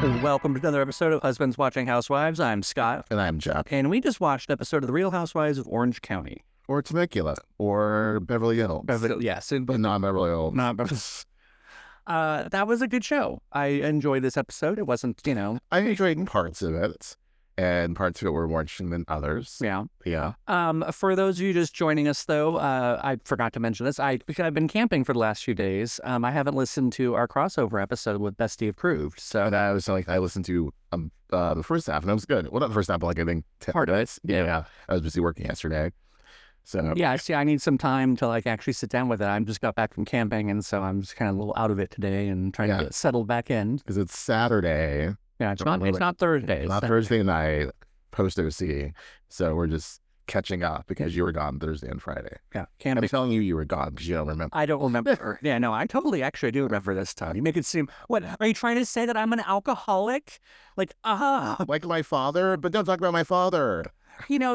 Welcome to another episode of Husbands Watching Housewives. I'm Scott. And I'm Jeff. And we just watched an episode of The Real Housewives of Orange County. Or Temecula. Or Beverly Hills. Yes. But not Beverly Hills. Not Beverly. That was a good show. I enjoyed this episode. It wasn't, I enjoyed parts of it. And parts of it were more interesting than others. Yeah. Yeah. For those of you just joining us, though, I forgot to mention this. I've been camping for the last few days. I haven't listened to our crossover episode with Bestie Approved. So And I listened to the first half, and it was good. Well, not the first half, but like I think part of it. Yeah. I was busy working yesterday. So yeah, see, I need some time to actually sit down with it. I just got back from camping, and so I'm just kind of a little out of it today and trying to get settled back in. Because it's Saturday. Yeah, it's not Thursday. It's not Thursday night, post-OC. So we're just catching up because you were gone Thursday and Friday. Yeah, I'm telling you were gone because you don't remember. I don't remember. Yeah, no, I totally actually do remember this time. You make it seem, what, are you trying to say that I'm an alcoholic? Like my father, but don't talk about my father.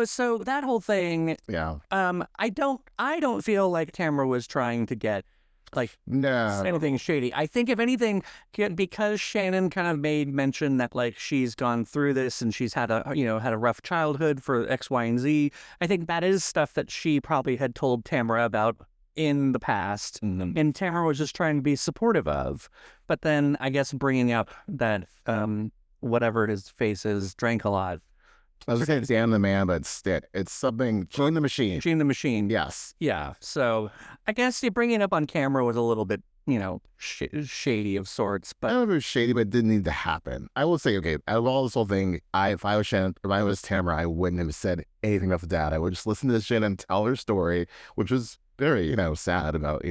So that whole thing. Yeah. I don't feel like Tamra was trying to get no anything shady. I think if anything, because Shannon kind of made mention that she's gone through this and she's had a rough childhood for X, Y, and Z. I think that is stuff that she probably had told Tamra about in the past, and Tamra was just trying to be supportive of. But then I guess bringing up that whatever his face is, drank a lot. I was saying Dan the Man, but it's something. Join the machine. Join the machine. Yes. Yeah. So I guess bringing it up on camera was a little bit, shady of sorts. But I don't know if it was shady, but it didn't need to happen. I will say, okay, out of all this whole thing, if I was Shannon, if I was Tamra, I wouldn't have said anything about the dad. I would just listen to Shannon tell her story, which was very, sad about,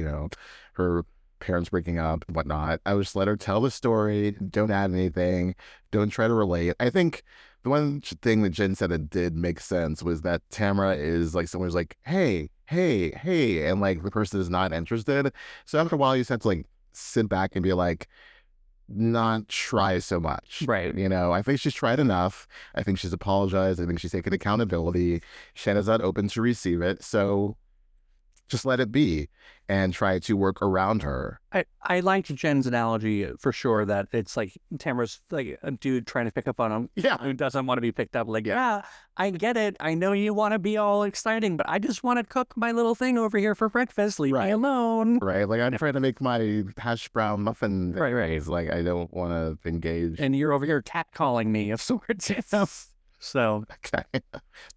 her parents breaking up and whatnot. I would just let her tell the story. Don't add anything. Don't try to relate. I think the one thing that Jen said that did make sense was that Tamra is someone who's like, hey, and the person is not interested. So after a while, you just have to sit back and be not try so much. Right. I think she's tried enough. I think she's apologized. I think she's taken accountability. Shannon's not open to receive it. So just let it be and try to work around her. I liked Jen's analogy for sure that it's Tamara's a dude trying to pick up on him. Yeah. Who doesn't want to be picked up. Yeah, I get it. I know you want to be all exciting, but I just want to cook my little thing over here for breakfast. Leave me alone. Right. I'm trying to make my hash brown muffin. Right. I don't want to engage. And you're over here catcalling me of sorts. So okay,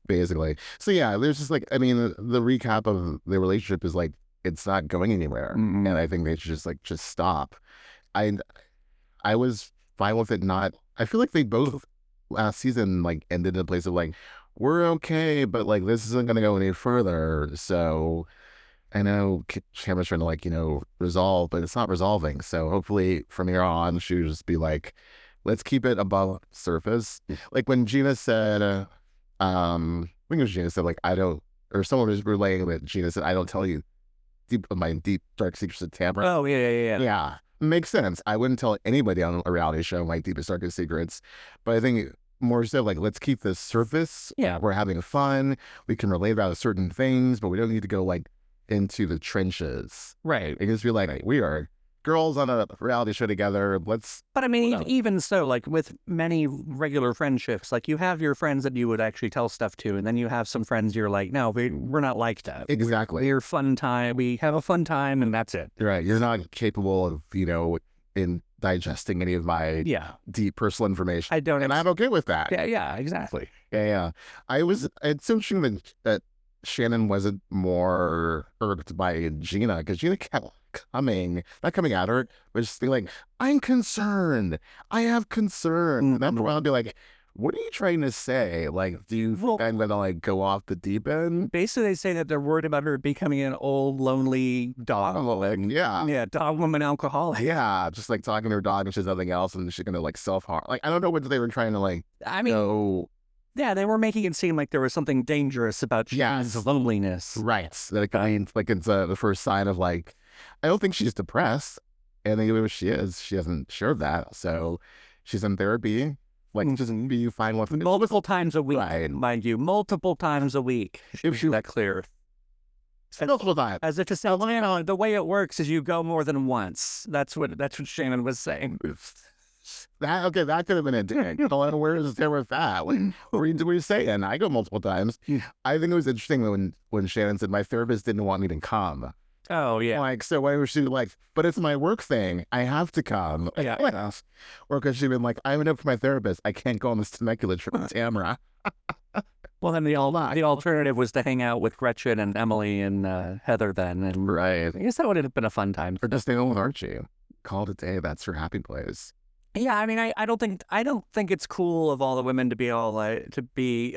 basically. So yeah, there's just the recap of the relationship is it's not going anywhere, and I think they should just stop. I was fine with it not. I feel like they both last season ended in a place of we're okay, but this isn't going to go any further. So I know Tamra's trying to resolve, but it's not resolving. So hopefully from here on, she'll just be let's keep it above surface. When Gina said, I think it was Gina said, I don't, or someone was relaying that Gina said, I don't tell you my deep, dark secrets to Tamra. Oh, yeah. Yeah, makes sense. I wouldn't tell anybody on a reality show my deepest, darkest secrets. But I think more so, let's keep this surface. Yeah. We're having fun. We can relate about certain things, but we don't need to go, into the trenches. Right. It just be we are girls on a reality show together. But I mean, even so, with many regular friendships, you have your friends that you would actually tell stuff to, and then you have some friends you're no, we're not like that. Exactly. We're fun time. We have a fun time, and that's it. Right. You're not capable of, in digesting any of my deep personal information. I don't. And I'm okay with that. Yeah, exactly. Yeah. It's interesting that Shannon wasn't more irked by Gina, because Gina kept not coming at her, but just being I'm concerned. I have concern. And after a while, I'll be what are you trying to say? Do you think I'm going to go off the deep end? Basically, they say that they're worried about her becoming an old, lonely dog. Yeah. Yeah, dog woman alcoholic. Yeah, just talking to her dog and she's nothing else, and she's going to self-harm. I don't know what they were trying to yeah, they were making it seem like there was something dangerous about Shannon's loneliness. Right. That it's the first sign of I don't think she's depressed. And even if she is, she hasn't shared that. So she's in therapy. Just be fine with it. Multiple times a week, right. Mind you. Multiple times a week. If she that clear. Multiple times. As if to say, the way it works is you go more than once. That's what Shannon was saying. That could have been a dick. Where is there with that? What were you saying? I go multiple times. I think it was interesting when Shannon said, my therapist didn't want me to come. Oh, yeah. Like, so why was she like, but it's my work thing. I have to come. Yeah. Or because she'd been like, I went up for my therapist. I can't go on this Temecula trip with Tamra. Well, then the alternative was to hang out with Gretchen and Emily and Heather then. And Right. I guess that would have been a fun time. Or just stay home with Archie. Call it a day. That's her happy place. Yeah, I mean, I don't think it's cool of all the women to be all like,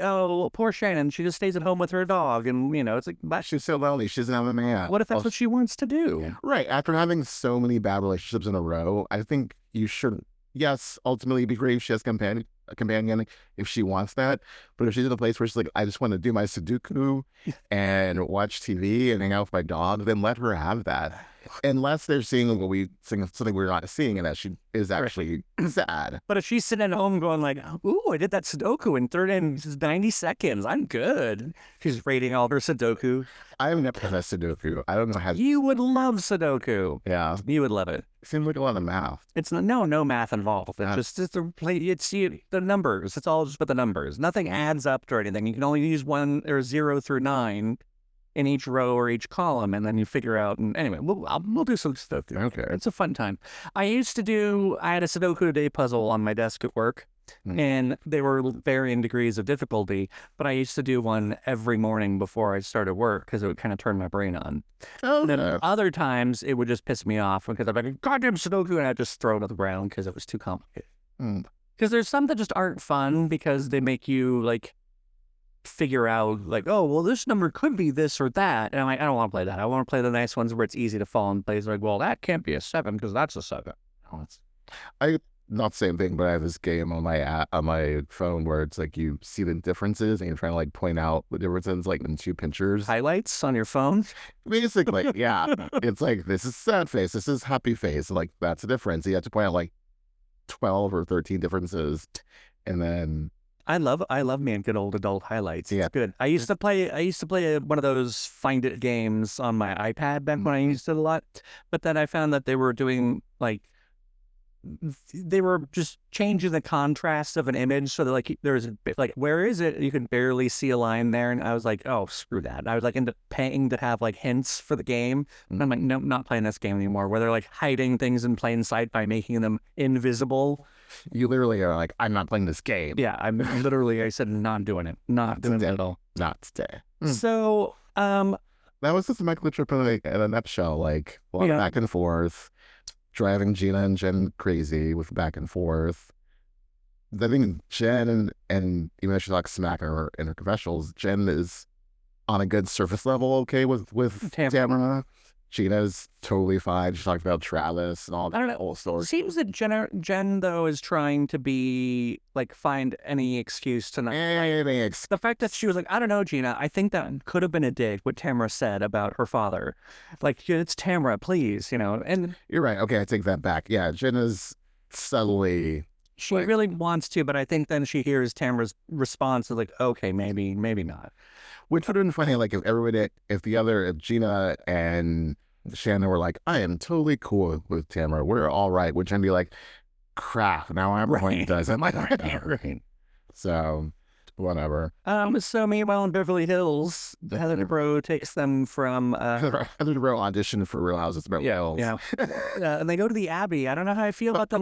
oh, poor Shannon, she just stays at home with her dog, and it's like, but She's so lonely. She doesn't have a man. what if that's what she wants to do? Right. After having so many bad relationships in a row, I think you should, yes, ultimately it'd be great if she has a companion if she wants that. But if she's in a place where she's like, I just want to do my Sudoku and watch TV and hang out with my dog, then let her have that. Unless they're seeing something we're not seeing, and that she is actually sad. But if she's sitting at home going like, ooh, I did that Sudoku in 90 seconds, I'm good. She's rating all her Sudoku. I've never done a Sudoku. I don't know how. You would love Sudoku. Yeah. You would love it. It seems like a lot of math. It's no math involved. It's just the numbers. It's all just with the numbers. Nothing adds up to anything. You can only use 1 or 0 through 9 in each row or each column, and then you figure out. And anyway, we'll do some Sudoku. Okay. It's a fun time. I had a Sudoku day puzzle on my desk at work, and they were varying degrees of difficulty, but I used to do one every morning before I started work because it would kind of turn my brain on. Oh, And then other times it would just piss me off because I'd be like, goddamn Sudoku, and I'd just throw it on the ground because it was too complicated. Because there's some that just aren't fun because they make you like figure out like, oh, well, this number could be this or that. And I'm like, I don't want to play that. I want to play the nice ones where it's easy to fall in place. Like, well, that can't be a 7 because that's a 7. Not the same thing, but I have this game on my phone where it's like you see the differences and you're trying to like point out the differences like in 2 pictures. Highlights on your phone? Basically, yeah. It's like, this is sad face, this is happy face. Like, that's a difference. You have to point out like 12 or 13 differences. And then I love me a good old adult highlights. Yeah. It's good. I used to play one of those find it games on my iPad back when I used it a lot. But then I found that they were doing like, they were just changing the contrast of an image so that like there's like, where is it? You can barely see a line there. And I was like, oh, screw that. I was like into paying to have like hints for the game. And I'm like, nope, not playing this game anymore, where they're like hiding things in plain sight by making them invisible. you literally are like, I'm not playing this game. Yeah, I said, not doing it. Not doing it at all. Not today. So, That was just my trip in a nutshell. Like, a lot of back and forth, driving Gina and Jen crazy with back and forth. I think Jen and even though she talks smack in her confessionals, Jen is on a good surface level okay with Tamra. Gina's totally fine. She talked about Travis and all that. I don't know. Whole story. It seems that Jen though is trying to be like find any excuse to not. The fact that she was like, I don't know, Gina. I think that could have been a dig. What Tamra said about her father, like it's Tamra, please, And You're right. Okay, I take that back. Yeah, Gina's subtly. She really wants to, but I think then she hears Tamra's response of like, okay, maybe not. Which would have been funny, like if Gina and Shannon were like, I am totally cool with Tamra. We're all right. Which I'd be like, crap. Now I'm going to does. I'm like, right. So, whatever. So meanwhile in Beverly Hills, Heather Dubrow takes them from Heather Dubrow auditioned for Real Houses of Beverly Hills. Yeah. And they go to the Abbey. I don't know how I feel about the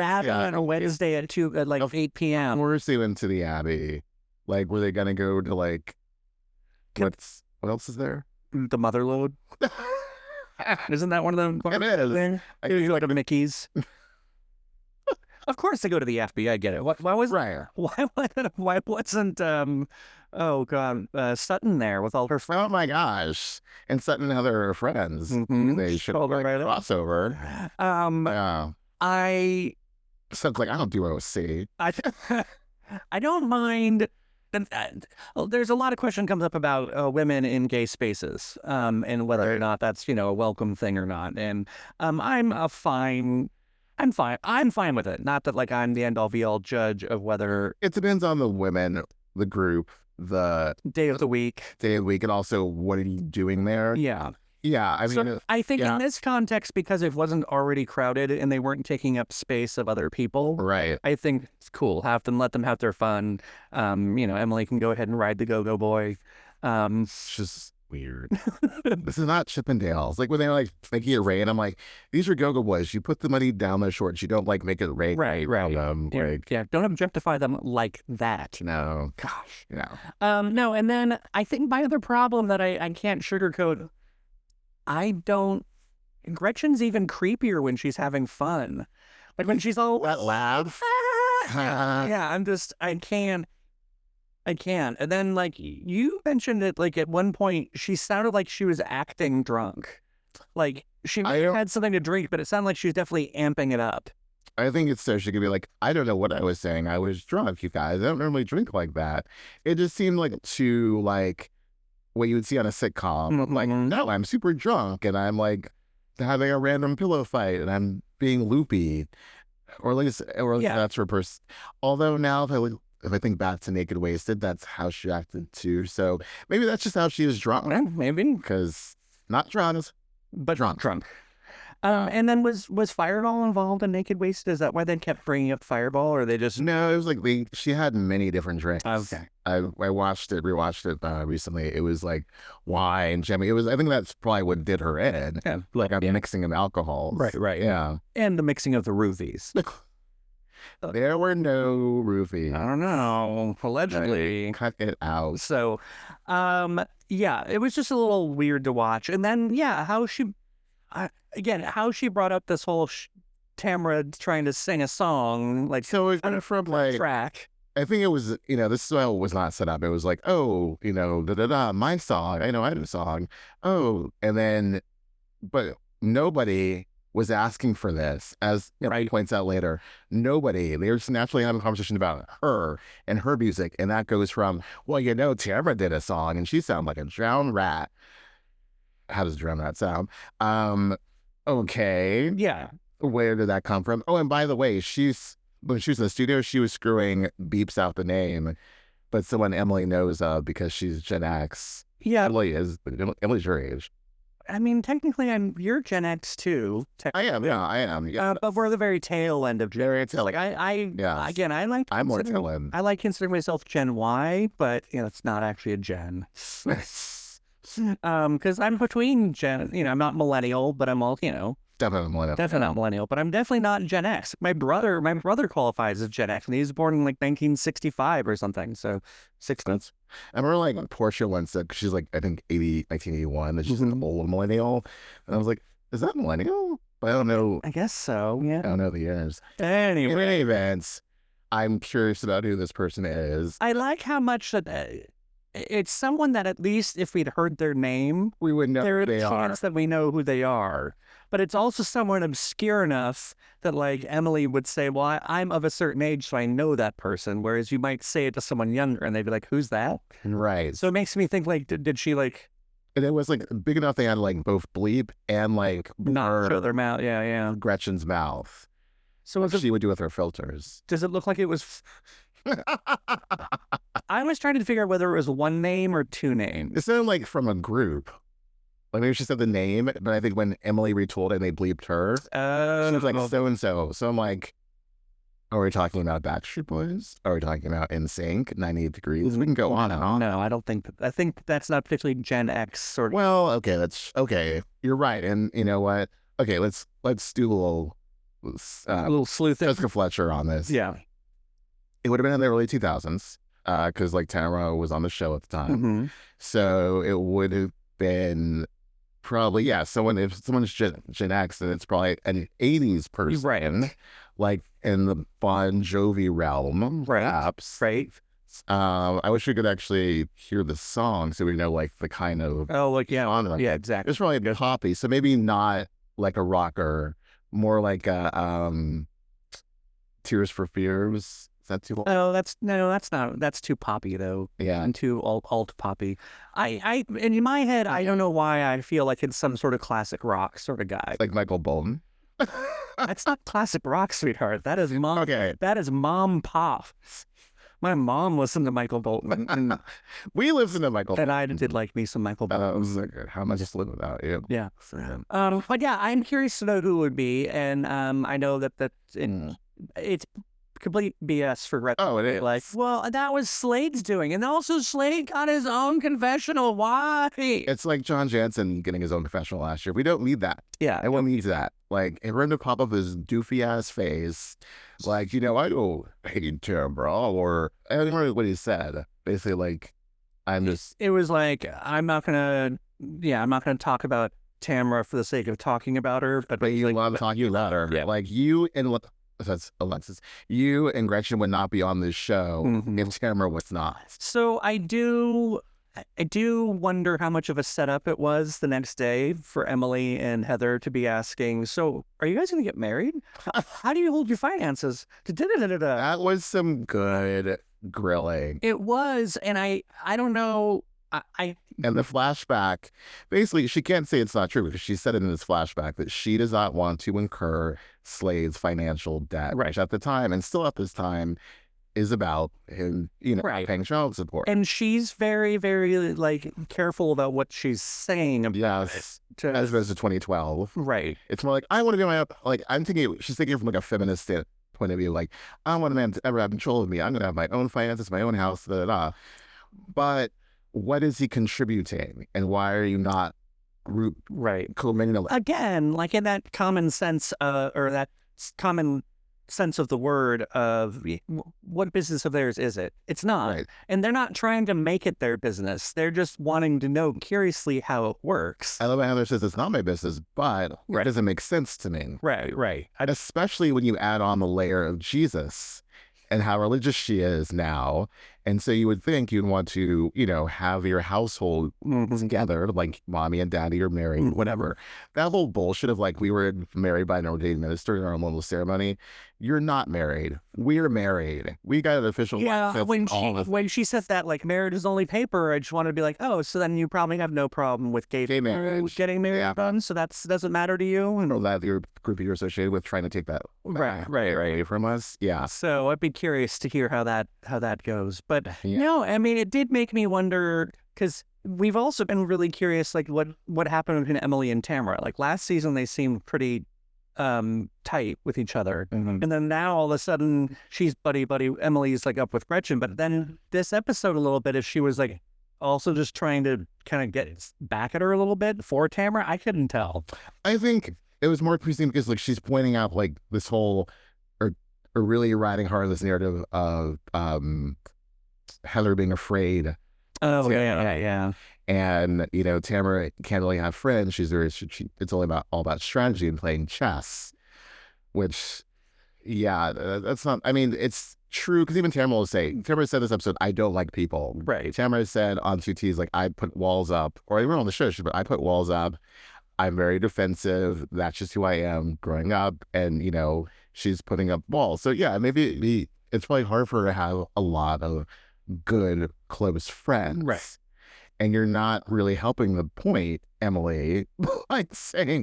Abbey on a Wednesday at 8 p.m. Of course they went to the Abbey. Like, were they gonna go to like what else is there? The Motherlode. Isn't that one of them? It is. You like Mickey's. Of course they go to the FBI. I get it. Why was right? Why wasn't Sutton there with all her friends? Oh my gosh! And Sutton and other friends. They should have crossover. Sounds like I don't do OC. I don't mind. There's a lot of question comes up about women in gay spaces, and whether or not that's a welcome thing or not. And I'm fine with it. Not that like I'm the end all be all judge of whether it depends on the women, the group, the day of the week, and also what are you doing there? Yeah. Yeah, I mean, So I think in this context, because it wasn't already crowded and they weren't taking up space of other people, right. I think it's cool. Let them have their fun. Emily can go ahead and ride the go-go boy. It's just weird. This is not Chippendales. Like when they're like making it rain, I'm like, these are go-go boys. You put the money down their shorts. You don't like make it rain. Right. Don't objectify them like that. No. Gosh. No. No, and then I think my other problem that I can't sugarcoat, Gretchen's even creepier when she's having fun. Like when she's all that laugh. Yeah, I can't. And then, like, you mentioned it, like, at one point, she sounded like she was acting drunk. Like, she had something to drink, but it sounded like she was definitely amping it up. I think it's so she could be like, I don't know what I was saying. I was drunk, you guys. I don't normally drink like that. It just seemed like too, like, what you would see on a sitcom. Mm-hmm. Like, no, I'm super drunk, and I'm, like, having a random pillow fight, and I'm being loopy. Or at least that's her person. Although now, if I think back to Naked Wasted, that's how she acted too. So maybe that's just how she is drunk. Yeah, maybe. Because not drunk, but drunk. And then was Fireball involved in Naked Wasted? Is that why they kept bringing up Fireball, or they just... No, it was like she had many different drinks. Okay. I rewatched it recently. It was like wine, Jemmy. I think that's probably what did her in. Yeah. Like a mixing of alcohols. Right. Yeah. And the mixing of the roofies. There were no roofies. I don't know. Allegedly. Cut it out. So, yeah, it was just a little weird to watch. And then, yeah, how she brought up this whole Tamra trying to sing a song, like, so it was from like track. I think it was, this is how it was not set up. It was like, oh, my song. I know I had a song. Oh, and then, but nobody was asking for this, as Ray points out later. Nobody. They were just naturally having a conversation about her and her music, and that goes from, well, Tamra did a song, and she sounded like a drowned rat. How does drowned rat sound? Okay. Yeah. Where did that come from? Oh, and by the way, when she was in the studio, she was screwing beeps out the name, but someone Emily knows of because she's Gen X. Yeah. Emily's your age. I mean, technically, you're Gen X too. I am. Yeah. But we're the very tail end of Gen X. Like I'm more tail end. I like considering myself Gen Y, but it's not actually a Gen. Because I'm between Gen. I'm not millennial, but I'm all Definitely millennial. Definitely not millennial, but I'm definitely not Gen X. My brother qualifies as Gen X, and he was born in like 1965 or something. So 60s. I remember like Portia once said, she's like, I think 1981, that she's an old millennial. And I was like, is that millennial? But I don't know. I guess so, yeah. I don't know the years. Anyway. In any event, I'm curious about who this person is. I like how much that it's someone that at least if we'd heard their name, we would know who they are. There's a chance that we know who they are. But it's also someone obscure enough that, like, Emily would say, well, I'm of a certain age, so I know that person. Whereas you might say it to someone younger, and they'd be like, who's that? Right. So it makes me think, like, did she, like... And it was, like, big enough they had, like, both bleep and, like... Not show their mouth, yeah. Gretchen's mouth. So what she would do with her filters. Does it look like it was... I was trying to figure out whether it was one name or two names. It sounded like from a group. Like maybe she said the name, but I think when Emily retold it and they bleeped her, she was like so-and-so. So I'm like, are we talking about Backstreet Boys? Are we talking about NSYNC, 98 Degrees? We can go on and on. No, I don't think I think that's not particularly Gen X sort of. Well, okay. You're right. And you know what? Okay, let's do a little sleuthing. Jessica Fletcher on this. Yeah. It would have been in the early 2000s because like Tamra was on the show at the time. Mm-hmm. So it would have been probably, if someone's Gen X, then it's probably an 80s person. Right. Like in the Bon Jovi realm, perhaps. Right. I wish we could actually hear the song so we know like the kind of genre. Yeah, exactly. It's probably poppy, so maybe not like a rocker, more like a Tears for Fears. Is that too long? Oh, that's not. That's too poppy though. Yeah, and too alt poppy. I in my head, I don't know why I feel like it's some sort of classic rock sort of guy, like Michael Bolton. That's not classic rock, sweetheart. That is mom. Okay, that is mom pop. My mom listened to Michael Bolton, and, We listen to Michael. and I did like me some Michael Bolton. was like, how much just live without you? Yeah. But yeah, I'm curious to know who it would be, and I know that it's complete BS for Gretchen. Oh, it is. Like, well, that was Slade's doing, and also Slade got his own confessional. Why? It's like John Jansen getting his own confessional last year. We don't need that. Yeah, I won't need that. Like, and for him to pop up his doofy ass face, like, I don't hate Tamra, or I don't remember what he said. Basically, like, I'm just. It was like, I'm not gonna talk about Tamra for the sake of talking about her, but You love talking about her. Yeah. Like, you and that's Alexis. You and Gretchen would not be on this show if Tamra was not. So I do wonder how much of a setup it was the next day for Emily and Heather to be asking, so are you guys going to get married? How do you hold your finances? That was some good grilling. It was, and I don't know. And the flashback, basically, she can't say it's not true because she said it in this flashback that she does not want to incur Slade's financial debt, which at the time, and still at this time, is about him, paying child support. And she's very, very, like, careful about what she's saying about yes, as opposed to 2012. Right. It's more like, I want to be my own, like, I'm thinking, she's thinking from like a feminist point of view, like, I don't want a man to ever have control of me. I'm going to have my own finances, my own house, da da da. But what is he contributing, and why are you not co-mingled? Again, like in that common sense, or that common sense of the word of what business of theirs is it? It's not. Right. And they're not trying to make it their business. They're just wanting to know curiously how it works. I love how Heather says it's not my business, but it doesn't make sense to me. Right. Especially when you add on the layer of Jesus and how religious she is now. And so you would think you'd want to, have your household together, like mommy and daddy are married, whatever. That whole bullshit of like, we were married by an ordained minister in our own little ceremony. You're not married. We're married. We got an official. Yeah, when she said that, like, marriage is only paper, I just wanted to be like, oh, so then you probably have no problem with gay marriage, getting married done, so that doesn't matter to you? Or that your group you're associated with trying to take that right from us. Yeah. So I'd be curious to hear how that goes. But no, I mean, it did make me wonder, because we've also been really curious, like, what happened between Emily and Tamra. Like, last season, they seemed pretty tight with each other. And then now, all of a sudden, she's buddy. Emily's, like, up with Gretchen. But then this episode, a little bit, if she was, like, also just trying to kind of get back at her a little bit for Tamra, I couldn't tell. I think it was more interesting because, like, she's pointing out, like, this whole, or really riding hard this narrative of Heather being afraid. Oh, yeah. And, Tamra can't really have friends. It's all about strategy and playing chess, which, that's not, I mean, it's true. Because even Tamra said this episode, I don't like people. Right. Tamra said on 2T's, like, I put walls up, or even on the show, I put walls up. I'm very defensive. That's just who I am growing up. And, she's putting up walls. So, yeah, maybe it's probably hard for her to have a lot of good, close friends. Right. And you're not really helping the point, Emily, like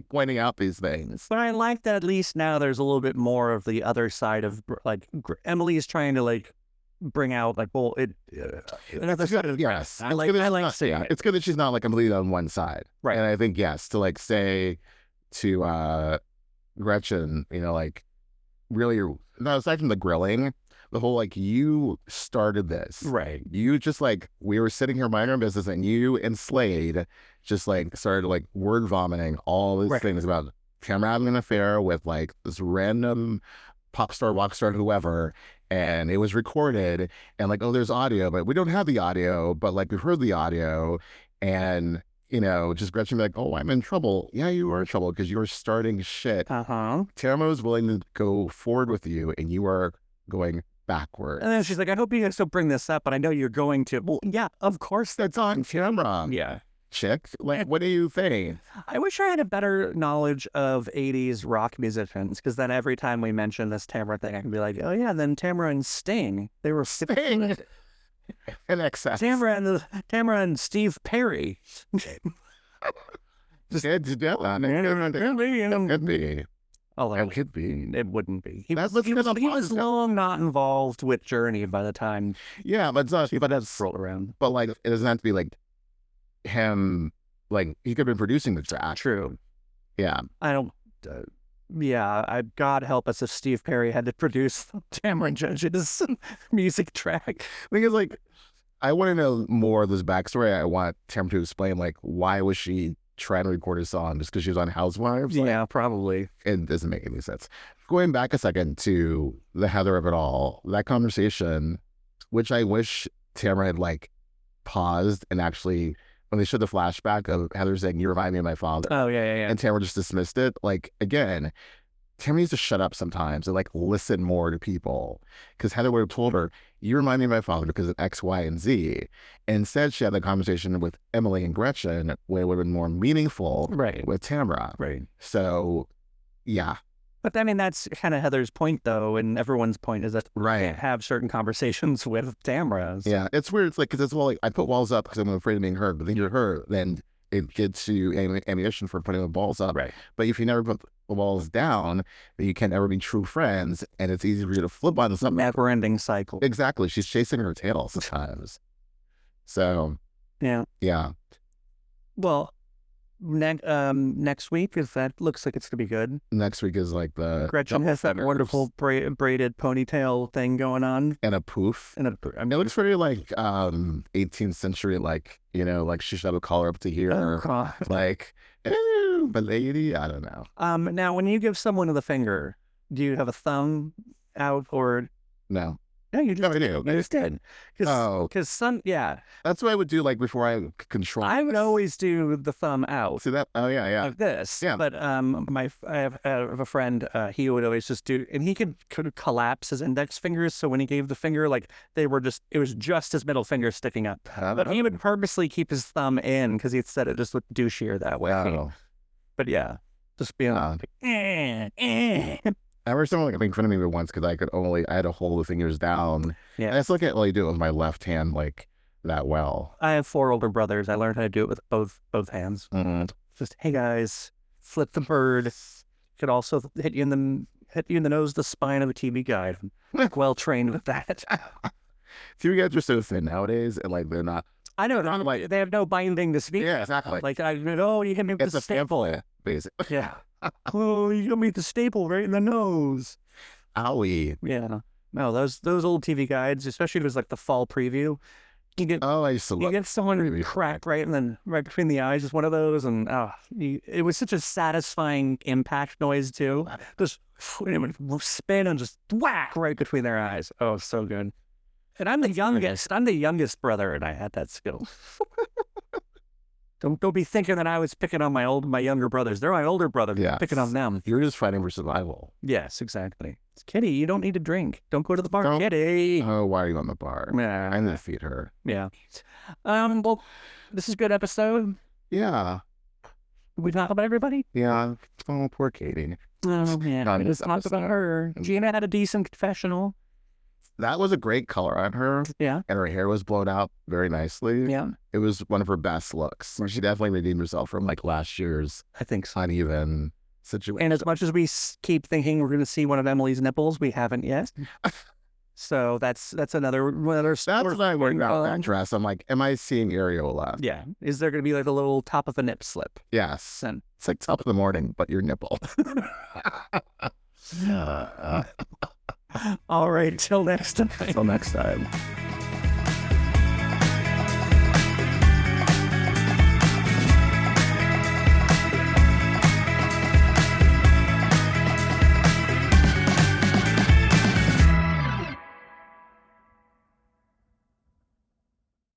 pointing out these things. But I like that at least now there's a little bit more of the other side of, like, Emily is trying to, like, bring out, like, well, it's good. Yes. I like seeing it. It's good that she's not, like, completely on one side. Right. And I think, yes, to, like, say to Gretchen, like, really, no, aside from the grilling, the whole, like, you started this. Right. You just, like, we were sitting here minding our business, and you and Slade just, like, started, like, word vomiting all these things about Tamra having an affair with, like, this random pop star, rock star, whoever, and it was recorded, and, like, oh, there's audio, but we don't have the audio, but, like, we've heard the audio, and, just Gretchen be like, oh, I'm in trouble. Yeah, you are in trouble because you are starting shit. Tamra was willing to go forward with you, and you are going backwards. And then she's like, I hope you guys don't bring this up, but I know you're going to. Well, yeah, of course. That's on camera. Yeah. Chick, like, what do you think? I wish I had a better knowledge of 80s rock musicians, because then every time we mention this Tamra thing, I can be like, oh yeah, then Tamra and Sting. They were Sting. In excess. Tamra and Steve Perry. Could be. Although It could be. it wouldn't be. He That's was, he was, kind of he was possible. long not involved with Journey by the time Yeah, but it's not. she But that's. rolled around. But like, it doesn't have to be like him. Like he could have been producing the track. True. Yeah. I don't. God help us if Steve Perry had to produce Tamra and Shannon's music track. Thing is, like, I want to know more of this backstory. I want Tamra to explain, like, why was she trying to record a song just because she was on Housewives? Like, Yeah, probably. it doesn't make any sense. Going back a second to the Heather of it all, that conversation, which I wish Tamra had like paused and actually, when they showed the flashback of Heather saying, "You remind me of my father," Oh yeah. and Tamra just dismissed it. Like, again, Tamra needs to shut up sometimes and like listen more to people, because Heather would have told her, "You remind me of my father because of X, Y, and Z." And instead, she had the conversation with Emily and Gretchen where it would have been more meaningful Right. with Tamra. Right. So, yeah. But I mean, that's kind of Heather's point, though, and everyone's point is that we can't have certain conversations with Tamra. Yeah, it's weird. It's like, because it's, well, like, I put walls up because I'm afraid of being hurt, but then you're hurt, then it gets you ammunition for putting the walls up. Right. But if you never put the walls down, then you can't ever be true friends, and it's easy for you to flip onto something. Never-ending cycle. Exactly. She's chasing her tail sometimes. So, Yeah. yeah. Well, next week, if that looks like it's gonna be good. Next week is like the Gretchen has that wonderful braided ponytail thing going on, and a poof. and I mean, it looks very like 18th century, like, you know, like she should have a collar up to here. oh god. Like, but lady, I don't know. Now, when you give someone the finger, do you have a thumb out or No. no? You just No, I do. You just did. Oh. Because yeah, That's what I would do, like, before I control. I would always do the thumb out. See that? Oh, yeah, yeah. Like this. Yeah. But I have a friend. He would always just do, and he could collapse his index fingers. So when he gave the finger, like it was just his middle finger sticking up. But he would purposely keep his thumb in because he said it just looked douchier that way. Wow. But yeah, just being like, I remember someone like making fun of me once because I had to hold the fingers down. Yeah. And I still can't really do it with my left hand like that well. I have 4 older brothers. I learned how to do it with both hands. Mm-hmm. Just, hey guys, flip the bird. Could also hit you in the nose, the spine of a TV guide. I'm well trained with that. TV guys are so thin nowadays, and like they're not. I know, like they have no binding to speak. Yeah, exactly. Like you hit me with It's the a staple. pamphlet, basically. Yeah. Oh, you got me with the staple right in the nose. Owie. Yeah. No, those old TV guides, especially if it was like the fall preview. You get Oh, I used to you love. get someone cracked right between the eyes, just one of those, and it was such a satisfying impact noise too. Just it would spin and just whack right between their eyes. Oh, so good. And I'm the youngest. I'm the youngest brother, and I had that skill. Don't be thinking that I was picking on my younger brothers. They're my older brothers. Yeah. Picking on them. You're just fighting for survival. Yes, exactly. It's Kitty, you don't need to drink. Don't go to the bar, Don't- Kitty. Oh, why are you on the bar? Yeah. I need to feed her. Yeah. Well, this is a good episode. Yeah. We talk about everybody. Yeah. Oh, poor Katie. Oh yeah. Not We this just talked about episode. her. Gina had a decent confessional. That was a great color on her. Yeah. And her hair was blown out very nicely. Yeah. It was one of her best looks. She definitely redeemed herself from like last year's I think so. uneven situation. And as much as we keep thinking we're going to see one of Emily's nipples, we haven't yet. So that's another That's what I worried about that dress. I'm like, am I seeing areola? Yeah. Is there going to be like a little top of a nip slip? Yes. And It's like top of the morning, but your nipple. all right. Till next time. Until next time.